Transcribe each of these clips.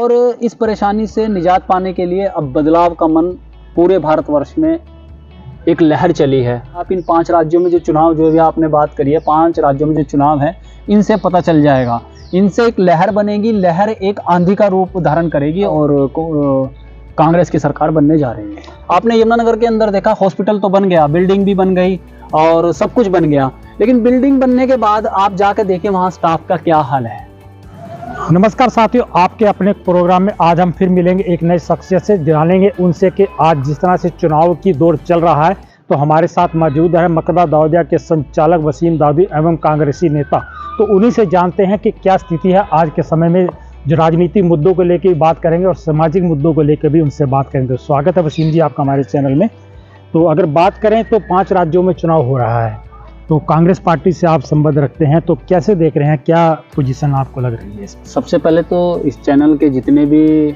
और इस परेशानी से निजात पाने के लिए अब बदलाव का मन पूरे भारतवर्ष में एक लहर चली है। आप इन 5 राज्यों में जो चुनाव, जो भी आपने बात करी है, 5 राज्यों में जो चुनाव है, इनसे पता चल जाएगा। इनसे एक लहर बनेगी, लहर एक आंधी का रूप धारण करेगी और कांग्रेस की सरकार बनने जा रही है। आपने यमुनानगर के अंदर देखा, हॉस्पिटल तो बन गया, बिल्डिंग भी बन गई और सब कुछ बन गया, लेकिन बिल्डिंग बनने के बाद आप जाकर देखिए वहाँ स्टाफ का क्या हाल है। नमस्कार साथियों, आपके अपने प्रोग्राम में आज हम फिर मिलेंगे एक नई शख्सियत से, जानेंगे उनसे कि आज जिस तरह से चुनाव की दौर चल रहा है, तो हमारे साथ मौजूद है मकदा दाऊदिया के संचालक वसीम दाऊदी एवं कांग्रेसी नेता। तो उन्हीं से जानते हैं कि क्या स्थिति है आज के समय में। जो राजनीतिक मुद्दों को लेकर बात करेंगे और सामाजिक मुद्दों को लेकर भी उनसे बात करेंगे। तो स्वागत है वसीम जी आपका हमारे चैनल में। तो अगर बात करें तो 5 राज्यों में चुनाव हो रहा है, तो कांग्रेस पार्टी से आप संबंध रखते हैं, तो कैसे देख रहे हैं, क्या पोजीशन आपको लग रही है? सबसे पहले तो इस चैनल के जितने भी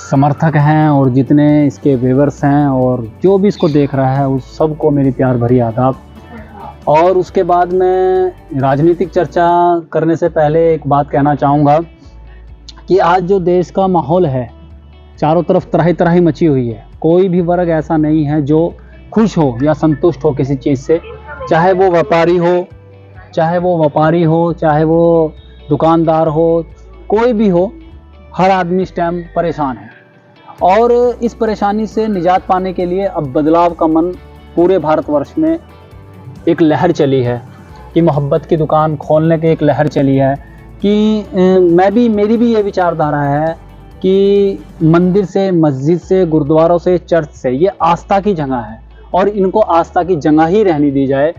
समर्थक हैं और जितने इसके व्यूअर्स हैं और जो भी इसको देख रहा है, उस सबको मेरी प्यार भरी आदाब। और उसके बाद मैं राजनीतिक चर्चा करने से पहले एक बात कहना चाहूँगा कि आज जो देश का माहौल है, चारों तरफ तराही तराही मची हुई है। कोई भी वर्ग ऐसा नहीं है जो खुश हो या संतुष्ट हो किसी चीज़ से, चाहे वो व्यापारी हो, चाहे वो दुकानदार हो, कोई भी हो, हर आदमी इस टाइम परेशान है। और इस परेशानी से निजात पाने के लिए अब बदलाव का मन पूरे भारतवर्ष में एक लहर चली है कि मोहब्बत की दुकान खोलने की एक लहर चली है कि मेरी भी ये विचारधारा है कि मंदिर से, मस्जिद से, गुरुद्वारों से, चर्च से, ये आस्था की जगह है और इनको आस्था की जगह ही रहने दी जाए।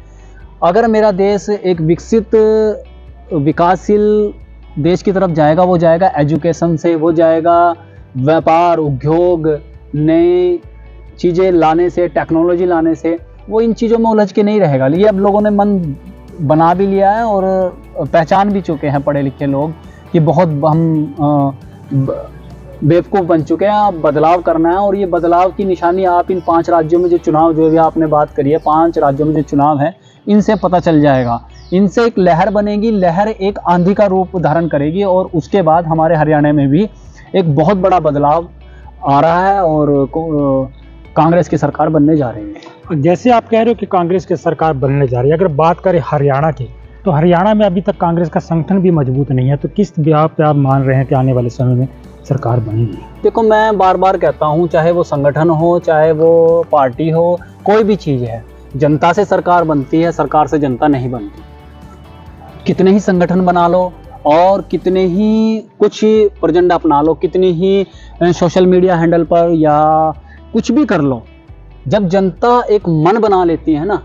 अगर मेरा देश एक विकसित विकासशील देश की तरफ जाएगा, वो जाएगा एजुकेशन से, वो जाएगा व्यापार, उद्योग, नई चीज़ें लाने से, टेक्नोलॉजी लाने से। वो इन चीज़ों में उलझ के नहीं रहेगा। ये अब लोगों ने मन बना भी लिया है और पहचान भी चुके हैं पढ़े लिखे लोग कि बहुत हम बेवकूफ़ बन चुके हैं। अब बदलाव करना है और ये बदलाव की निशानी आप इन 5 राज्यों में जो चुनाव, जो भी आपने बात करी है, 5 राज्यों में जो चुनाव है, इनसे पता चल जाएगा। इनसे एक लहर बनेगी, लहर एक आंधी का रूप धारण करेगी और उसके बाद हमारे हरियाणा में भी एक बहुत बड़ा बदलाव आ रहा है और कांग्रेस की सरकार बनने जा रही है। जैसे आप कह रहे हो कि कांग्रेस की सरकार बनने जा रही है, अगर बात करें हरियाणा की, तो हरियाणा में अभी तक कांग्रेस का संगठन भी मजबूत नहीं है, तो किस बिहार पे आप मान रहे हैं कि आने वाले समय में सरकार बनेगी? देखो, मैं बार बार कहता हूँ, चाहे वो संगठन हो, चाहे वो पार्टी हो, कोई भी चीज़ है, जनता से सरकार बनती है, सरकार से जनता नहीं बनती। कितने ही संगठन बना लो और कितने ही कुछ प्रजेंडा अपना लो, कितनी ही सोशल मीडिया हैंडल पर या कुछ भी कर लो, जब जनता एक मन बना लेती है ना,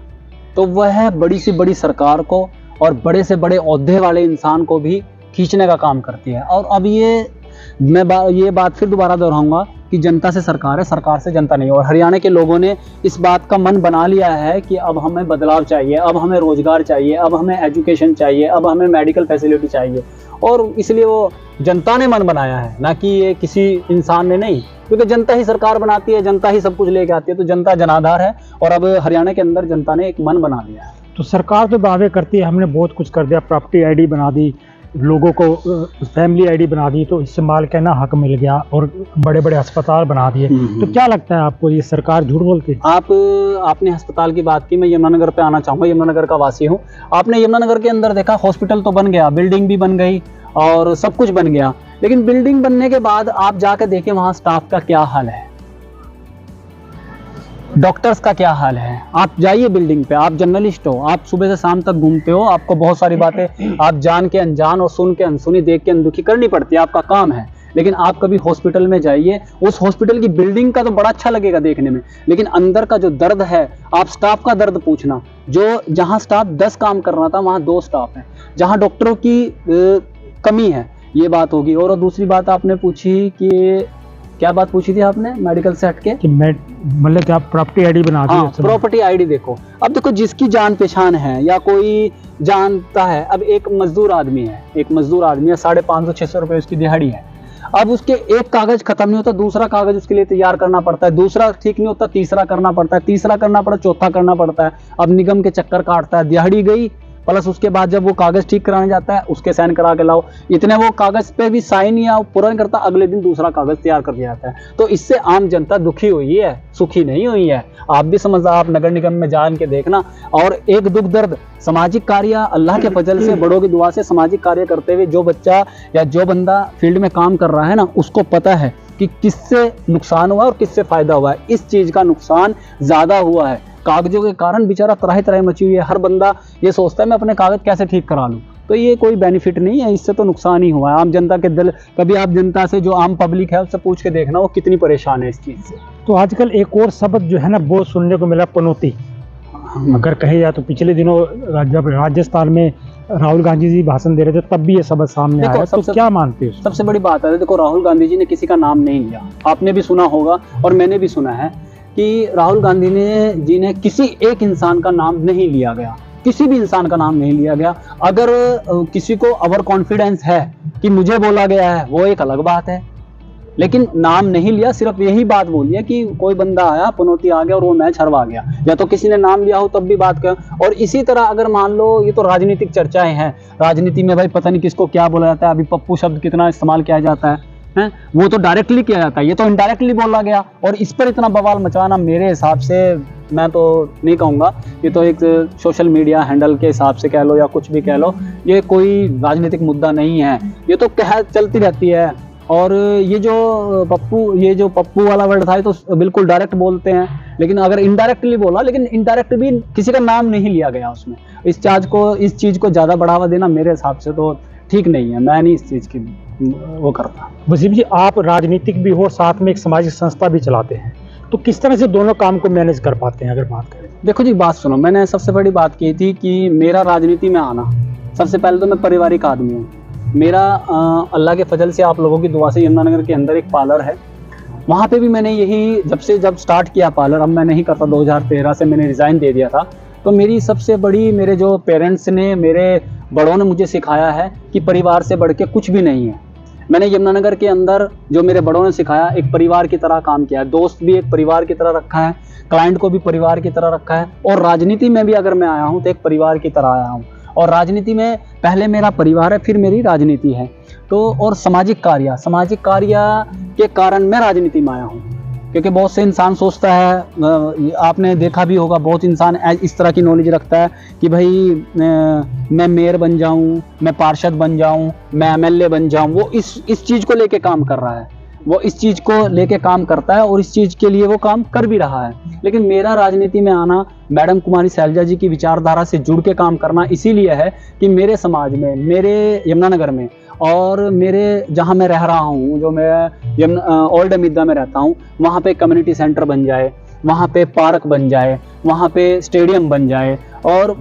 तो वह बड़ी से बड़ी सरकार को और बड़े से बड़े ओहदे वाले इंसान को भी खींचने का काम करती है। और अब ये बात फिर दोबारा दोहराऊंगा कि जनता से सरकार है, सरकार से जनता नहीं। और हरियाणा के लोगों ने इस बात का मन बना लिया है कि अब हमें बदलाव चाहिए, अब हमें रोजगार चाहिए, अब हमें एजुकेशन चाहिए, अब हमें मेडिकल फैसिलिटी चाहिए। और इसलिए वो जनता ने मन बनाया है, ना कि ये किसी इंसान ने नहीं, क्योंकि जनता ही सरकार बनाती है, जनता ही सब कुछ लेके आती है। तो जनता जनाधार है और अब हरियाणा के अंदर जनता ने एक मन बना लिया है। तो सरकार तो दावे करती है हमने बहुत कुछ कर दिया, प्रॉपर्टी आईडी बना दी, लोगों को फैमिली आईडी बना दी, तो इससे माल कहना हक मिल गया और बड़े बड़े अस्पताल बना दिए। तो क्या लगता है आपको, ये सरकार झूठ बोलती है? आपने अस्पताल की बात की, मैं यमुनानगर पे आना चाहूँगा, यमुनानगर का वासी हूँ। आपने यमुनानगर के अंदर देखा, हॉस्पिटल तो बन गया, बिल्डिंग भी बन गई और सब कुछ बन गया, लेकिन बिल्डिंग बनने के बाद आप जाकर देखिए वहाँ स्टाफ का क्या हाल है, डॉक्टर्स का क्या हाल है। आप जाइए बिल्डिंग पे, आप जर्नलिस्ट हो, आप सुबह से शाम तक घूमते हो, आपको बहुत सारी बातें आप जान के अनजान और सुन के अनसुनी, देख के अनदुखी करनी पड़ती है, आपका काम है। लेकिन आप कभी हॉस्पिटल में जाइए, उस हॉस्पिटल की बिल्डिंग का तो बड़ा अच्छा लगेगा देखने में, लेकिन अंदर का जो दर्द है, आप स्टाफ का दर्द पूछना। जहाँ स्टाफ 10 काम कर रहा था, वहाँ 2 स्टाफ हैं। जहाँ डॉक्टरों की कमी है, ये बात होगी। और दूसरी बात आपने पूछी कि क्या बात पूछी थी आपने मेडिकल से हटके, कि मतलब क्या प्रॉपर्टी आईडी बना दी? हाँ, प्रॉपर्टी आईडी देखो। अब देखो, जिसकी जान पहचान है या कोई जानता है, अब एक मजदूर आदमी है, 550-600 रुपये उसकी दिहाड़ी है। अब उसके एक कागज खत्म नहीं होता, दूसरा कागज उसके लिए तैयार करना पड़ता है, दूसरा ठीक नहीं होता, तीसरा करना पड़ता है, तीसरा करना पड़ता है, चौथा करना पड़ता है। अब निगम के चक्कर काटता है, दिहाड़ी गई, प्लस उसके बाद जब वो कागज ठीक कराने जाता है उसके साइन करा के लाओ, इतने वो कागज पे भी साइन या पूरा नहीं करता, अगले दिन दूसरा कागज तैयार कर दिया जाता है। तो इससे आम जनता दुखी हुई है, सुखी नहीं हुई है। आप भी समझदार, आप नगर निगम में जान के देखना। और एक दुख दर्द, सामाजिक कार्य अल्लाह के फजल से, बड़ों की दुआ से सामाजिक कार्य करते हुए जो बच्चा या जो बंदा फील्ड में काम कर रहा है ना, उसको पता है कि किससे नुकसान हुआ और किससे फायदा हुआ है। इस चीज का नुकसान ज्यादा हुआ है, कागजों के कारण बेचारा त्राही त्राही मची हुई है। हर बंदा ये सोचता है मैं अपने कागज कैसे ठीक करा लूं, तो ये कोई बेनिफिट नहीं है, इससे तो नुकसान ही हुआ है आम जनता के दिल। कभी आप जनता से, जो आम पब्लिक है, उससे पूछ के देखना वो कितनी परेशान है इस चीज से। तो आजकल एक और शब्द जो है ना बहुत सुनने को मिला, पनौती। अगर कहे जाए तो पिछले दिनों जब राजस्थान में राहुल गांधी जी भाषण दे रहे थे तब भी ये शब्द सामने आया, तो क्या मानते हो? सबसे बड़ी बात है, देखो राहुल गांधी जी ने किसी का नाम नहीं लिया, आपने भी सुना होगा और मैंने भी सुना है कि राहुल गांधी जी ने किसी एक इंसान का नाम नहीं लिया गया, किसी भी इंसान का नाम नहीं लिया गया। अगर किसी को ओवर कॉन्फिडेंस है कि मुझे बोला गया है, वो एक अलग बात है, लेकिन नाम नहीं लिया। सिर्फ यही बात बोली है कि कोई बंदा आया, पनौती आ गया और वो मैच हरवा गया, या तो किसी ने नाम लिया हो तब भी बात कर। और इसी तरह अगर मान लो, ये तो राजनीतिक चर्चाएं हैं, राजनीति में भाई पता नहीं किसको क्या बोला जाता है, अभी पप्पू शब्द कितना इस्तेमाल किया जाता है, वो तो डायरेक्टली किया जाता है, ये तो इनडायरेक्टली बोला गया। और इस पर इतना बवाल मचाना, मेरे हिसाब से मैं तो नहीं कहूँगा, ये तो एक सोशल मीडिया हैंडल के हिसाब से कह लो या कुछ भी कह लो, ये कोई राजनीतिक मुद्दा नहीं है, ये तो कह चलती रहती है। और ये जो पप्पू वाला वर्ड था, ये तो बिल्कुल डायरेक्ट बोलते हैं, लेकिन अगर इनडायरेक्टली बोला, लेकिन इनडायरेक्ट भी किसी का नाम नहीं लिया गया उसमें। इस चीज को ज्यादा बढ़ावा देना मेरे हिसाब से तो ठीक नहीं है, मैं नहीं इस चीज की वो करता। वसीम जी, आप राजनीतिक भी हो, साथ में एक सामाजिक संस्था भी चलाते हैं, तो किस तरह से दोनों काम को मैनेज कर पाते हैं, अगर बात करें? देखो जी, बात सुनो, मैंने सबसे बड़ी बात की थी कि मेरा राजनीति में आना, सबसे पहले तो मैं पारिवारिक आदमी हूँ। मेरा अल्लाह के फजल से, आप लोगों की दुआ से, यमुनानगर के अंदर एक पार्लर है, वहाँ पे भी मैंने यही जब स्टार्ट किया पार्लर, अब मैं नहीं करता, 2013 से मैंने रिज़ाइन दे दिया था। तो मेरी सबसे बड़ी, मेरे जो पेरेंट्स ने, मेरे बड़ों ने मुझे सिखाया है कि परिवार से बढ़ के कुछ भी नहीं है। मैंने यमुनानगर के अंदर जो मेरे बड़ों ने सिखाया, एक परिवार की तरह काम किया है, दोस्त भी एक परिवार की तरह रखा है, क्लाइंट को भी परिवार की तरह रखा है, और राजनीति में भी अगर मैं आया हूँ तो एक परिवार की तरह आया हूँ। और राजनीति में पहले मेरा परिवार है, फिर मेरी राजनीति है। तो और सामाजिक कार्य के कारण मैं राजनीति में आया हूँ, क्योंकि बहुत से इंसान सोचता है, आपने देखा भी होगा, बहुत इंसान इस तरह की नॉलेज रखता है कि भाई मैं मेयर बन जाऊं, मैं पार्षद बन जाऊं, मैं एमएलए बन जाऊं। वो इस चीज़ को लेके काम कर रहा है, वो इस चीज़ को लेके काम करता है और इस चीज़ के लिए वो काम कर भी रहा है। लेकिन मेरा राजनीति में आना, मैडम कुमारी शैलजा जी की विचारधारा से जुड़ के काम करना इसीलिए है कि मेरे समाज में, मेरे यमुनानगर में, और मेरे जहाँ मैं रह रहा हूँ, जो मैं ओल्ड अमिदा में रहता हूँ, वहाँ पे कम्युनिटी सेंटर बन जाए, वहाँ पे पार्क बन जाए, वहाँ पे स्टेडियम बन जाए, और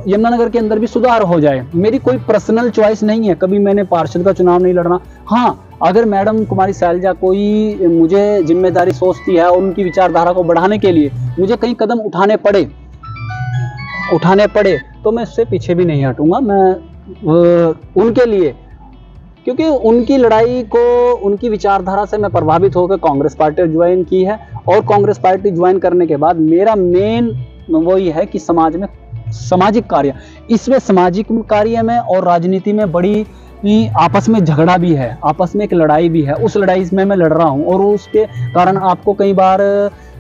यमुनानगर के अंदर भी सुधार हो जाए। मेरी कोई पर्सनल चॉइस नहीं है, कभी मैंने पार्षद का चुनाव नहीं लड़ना। हाँ, अगर मैडम कुमारी शैलजा कोई मुझे जिम्मेदारी सोचती है और उनकी विचारधारा को बढ़ाने के लिए मुझे कई कदम उठाने पड़े तो मैं इससे पीछे भी नहीं हटूंगा। मैं उनके लिए, क्योंकि उनकी लड़ाई को, उनकी विचारधारा से मैं प्रभावित होकर कांग्रेस पार्टी ज्वाइन की है, और कांग्रेस पार्टी ज्वाइन करने के बाद मेरा मेन वही है कि समाज में सामाजिक कार्य, इसमें सामाजिक कार्य में और राजनीति में बड़ी आपस में झगड़ा भी है, आपस में एक लड़ाई भी है। उस लड़ाई में मैं लड़ रहा हूँ, और उसके कारण आपको कई बार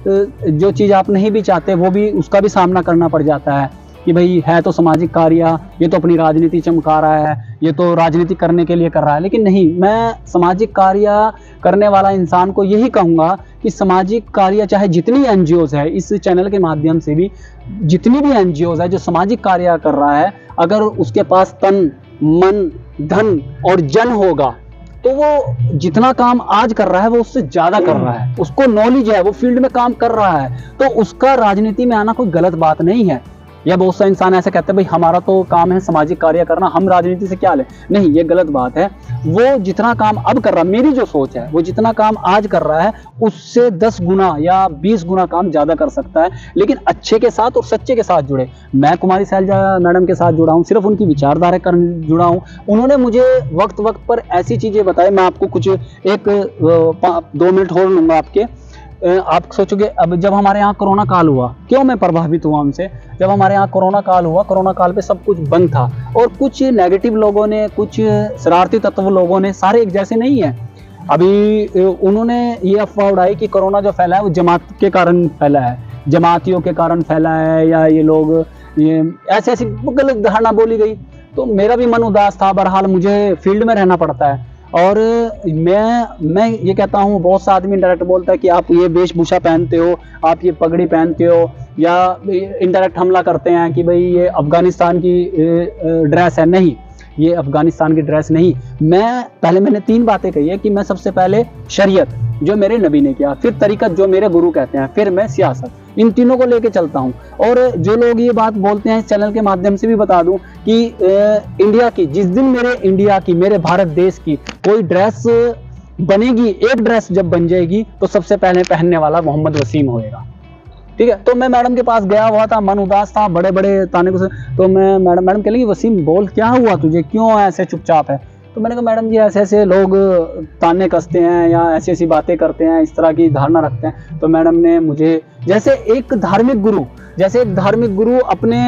जो चीज़ आप नहीं भी चाहते वो भी, उसका भी सामना करना पड़ जाता है कि भाई है तो सामाजिक कार्य, ये तो अपनी राजनीति चमका रहा है, ये तो राजनीति करने के लिए कर रहा है। लेकिन नहीं, मैं सामाजिक कार्य करने वाला इंसान को यही कहूँगा कि सामाजिक कार्य, चाहे जितनी एनजीओज है, इस चैनल के माध्यम से भी जितनी भी एनजीओज है जो सामाजिक कार्य कर रहा है, अगर उसके पास तन, मन, धन और जन होगा, तो वो जितना काम आज कर रहा है वो उससे ज्यादा कर रहा है, उसको नॉलेज है, वो फील्ड में काम कर रहा है, तो उसका राजनीति में आना कोई गलत बात नहीं है। या बहुत सा इंसान ऐसे कहते हैं भाई हमारा तो काम है सामाजिक कार्य करना, हम राजनीति से क्या ले। नहीं, ये गलत बात है। वो जितना काम अब कर रहा है, मेरी जो सोच है, वो जितना काम आज कर रहा है उससे 10 गुना या 20 गुना काम ज्यादा कर सकता है, लेकिन अच्छे के साथ और सच्चे के साथ जुड़े। मैं कुमारी शैलजा मैडम के साथ जुड़ा हूँ, सिर्फ उनकी विचारधारा कर जुड़ा हूँ। उन्होंने मुझे वक्त वक्त पर ऐसी चीजें बताई, मैं आपको कुछ 2 मिनट और लूंगा आपके, आप सोचोगे अब जब हमारे यहाँ कोरोना काल हुआ, क्यों मैं प्रभावित हुआ उनसे, जब हमारे यहाँ कोरोना काल हुआ, कोरोना काल पे सब कुछ बंद था और कुछ नेगेटिव लोगों ने, कुछ शरारती तत्व लोगों ने, सारे एक जैसे नहीं है। अभी उन्होंने ये अफवाह उड़ाई कि कोरोना जो फैला है वो जमात के कारण फैला है, जमातियों के कारण फैला है, या ये लोग ये ऐसी ऐसी गलत धारणा बोली गई। तो मेरा भी मन उदास था। बहरहाल मुझे फील्ड में रहना पड़ता है और मैं ये कहता हूँ, बहुत सा आदमी डायरेक्ट बोलता है कि आप ये वेशभूषा पहनते हो, आप ये पगड़ी पहनते हो, या इनडायरेक्ट हमला करते हैं कि भाई ये अफगानिस्तान की ड्रेस है। नहीं, ये अफगानिस्तान की ड्रेस नहीं। मैंने 3 बातें कही है कि मैं सबसे पहले शरीयत जो मेरे नबी ने किया, फिर तरीकत जो मेरे गुरु कहते हैं, फिर मैं सियासत, इन तीनों को लेके चलता हूँ। और जो लोग ये बात बोलते हैं, इस चैनल के माध्यम से भी बता दूं कि इंडिया की, जिस दिन मेरे इंडिया की, मेरे भारत देश की कोई ड्रेस बनेगी, एक ड्रेस जब बन जाएगी तो सबसे पहले पहनने वाला मोहम्मद वसीम होएगा। ठीक है। तो मैं मैडम के पास गया हुआ था, मन उदास था, बड़े बड़े ताने को। तो मैं मैडम कह लगी, वसीम बोल क्या हुआ तुझे, क्यों ऐसे चुपचाप है। तो मैंने कहा मैडम जी ऐसे ऐसे लोग ताने कसते हैं या ऐसी ऐसी बातें करते हैं, इस तरह की धारणा रखते हैं। तो मैडम ने मुझे, जैसे एक धार्मिक गुरु अपने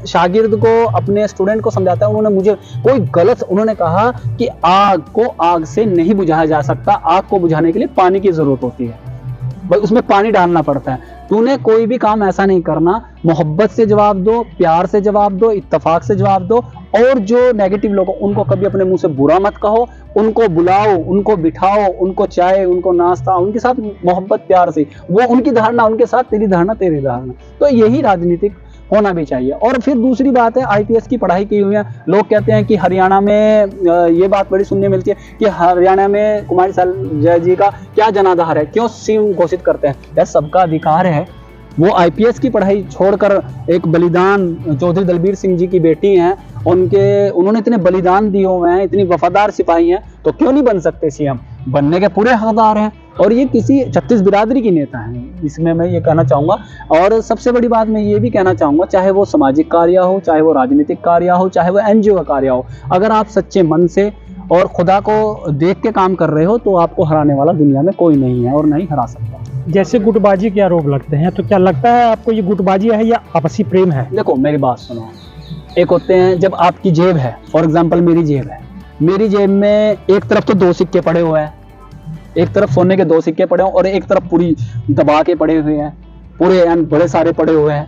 शागिर्द को, अपने स्टूडेंट को समझाता है, उन्होंने मुझे कोई गलत, उन्होंने कहा कि आग को आग से नहीं बुझाया जा सकता, आग को बुझाने के लिए पानी की जरूरत होती है, भाई उसमें पानी डालना पड़ता है। तूने कोई भी काम ऐसा नहीं करना, मोहब्बत से जवाब दो, प्यार से जवाब दो, इत्तेफाक से जवाब दो। और जो नेगेटिव लोग, उनको कभी अपने मुंह से बुरा मत कहो, उनको बुलाओ, उनको बिठाओ, उनको चाय, उनको नाश्ता, उनके साथ मोहब्बत प्यार से, वो उनकी धारणा उनके साथ, तेरी धारणा तेरी धारणा। तो यही राजनीतिक होना भी चाहिए। और फिर दूसरी बात है, आईपीएस की पढ़ाई की हुई है। लोग कहते हैं कि हरियाणा में, ये बात बड़ी सुनने मिलती है कि हरियाणा में कुमारी शैलजा जी का क्या जनाधार है, क्यों सीएम घोषित करते हैं। यार सबका अधिकार है, वो आईपीएस की पढ़ाई छोड़कर एक बलिदान, चौधरी दलबीर सिंह जी की बेटी हैं, उन्होंने इतने बलिदान दिए हुए हैं, इतनी वफादार सिपाही हैं, तो क्यों नहीं बन सकते सीएम, बनने के पूरे हकदार हैं। और ये किसी 36 बिरादरी की नेता हैं, इसमें मैं ये कहना चाहूँगा। और सबसे बड़ी बात मैं ये भी कहना चाहूँगा, चाहे वो सामाजिक कार्य हो, चाहे वो राजनीतिक कार्य हो, चाहे वो एनजीओ का कार्य हो, अगर आप सच्चे मन से और खुदा को देख के काम कर रहे हो तो आपको हराने वाला दुनिया में कोई नहीं है और नहीं हरा सकता। जैसे गुटबाजी के आरोप लगते हैं, तो क्या लगता है आपको ये गुटबाजी है या आपसी प्रेम है? देखो मेरी बात सुनो, एक होते हैं जब आपकी जेब है, फॉर एग्जांपल मेरी जेब है, मेरी जेब में एक तरफ तो 2 सिक्के पड़े हुए हैं, एक तरफ सोने के 2 सिक्के पड़े हैं और एक तरफ पूरी दबा के पड़े हुए हैं, पूरे बड़े सारे पड़े हुए हैं,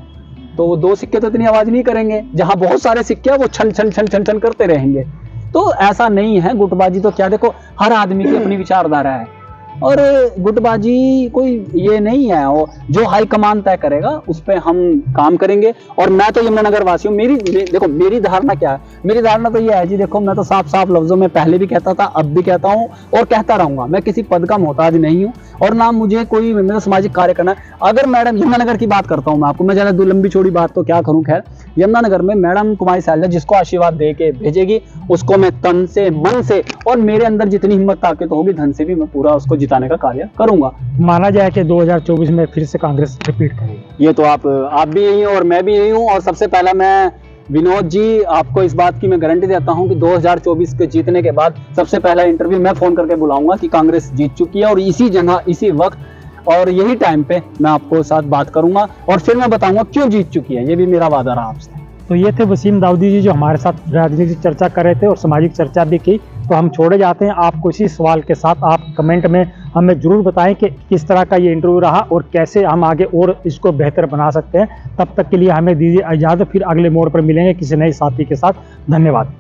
तो वो 2 सिक्के तो इतनी आवाज नहीं करेंगे। जहां बहुत सारे सिक्के वो छन छन छन छन छन करते रहेंगे। तो ऐसा नहीं है गुटबाजी। तो क्या, देखो हर आदमी की अपनी विचारधारा है और गुटबाजी कोई ये नहीं है, वो जो हाईकमान तय करेगा उस पर हम काम करेंगे। और मैं तो यमुनानगर वासी हूँ। देखो मेरी धारणा क्या है, मेरी धारणा तो ये है जी, देखो मैं तो साफ साफ लफ्जों में पहले भी कहता था, अब भी कहता हूँ और कहता रहूंगा, मैं किसी पद का मोहताज नहीं हूँ और ना मुझे कोई मेरा सामाजिक कार्य करना है। अगर मैडम यमुनानगर की बात करता हूँ मैं आपको, मैं ज़्यादा लंबी चौड़ी बात तो क्या करूँ, खैर यमुनानगर में मैडम कुमारी शैलजा जिसको आशीर्वाद दे के भेजेगी, उसको मैं तन से, मन से और मेरे अंदर जितनी हिम्मत ताकत होगी धन से भी मैं पूरा उसको जिताने का कार्य करूंगा। माना जाए कि 2024 में फिर से कांग्रेस रिपीट करेगी। ये तो आप भी यही हो और मैं भी यही हूँ। और सबसे पहला मैं विनोद जी आपको इस बात की मैं गारंटी देता हूं कि 2024 के जीतने के बाद सबसे पहला इंटरव्यू मैं फोन करके बुलाऊंगा कि कांग्रेस जीत चुकी है और इसी जगह, इसी वक्त और यही टाइम पे मैं आपको साथ बात करूंगा और फिर मैं बताऊंगा क्यों जीत चुकी है। ये भी मेरा वादा रहा आपसे। तो ये थे वसीम दाऊदी जी जो हमारे साथ राजनीतिक चर्चा कर रहे थे और सामाजिक चर्चा भी की। तो हम छोड़े जाते हैं आपको इसी सवाल के साथ। आप कमेंट में हमें जरूर बताएं कि किस तरह का ये इंटरव्यू रहा और कैसे हम आगे और इसको बेहतर बना सकते हैं। तब तक के लिए हमें दीजिए इजाज़त, फिर अगले मोड़ पर मिलेंगे किसी नए साथी के साथ। धन्यवाद।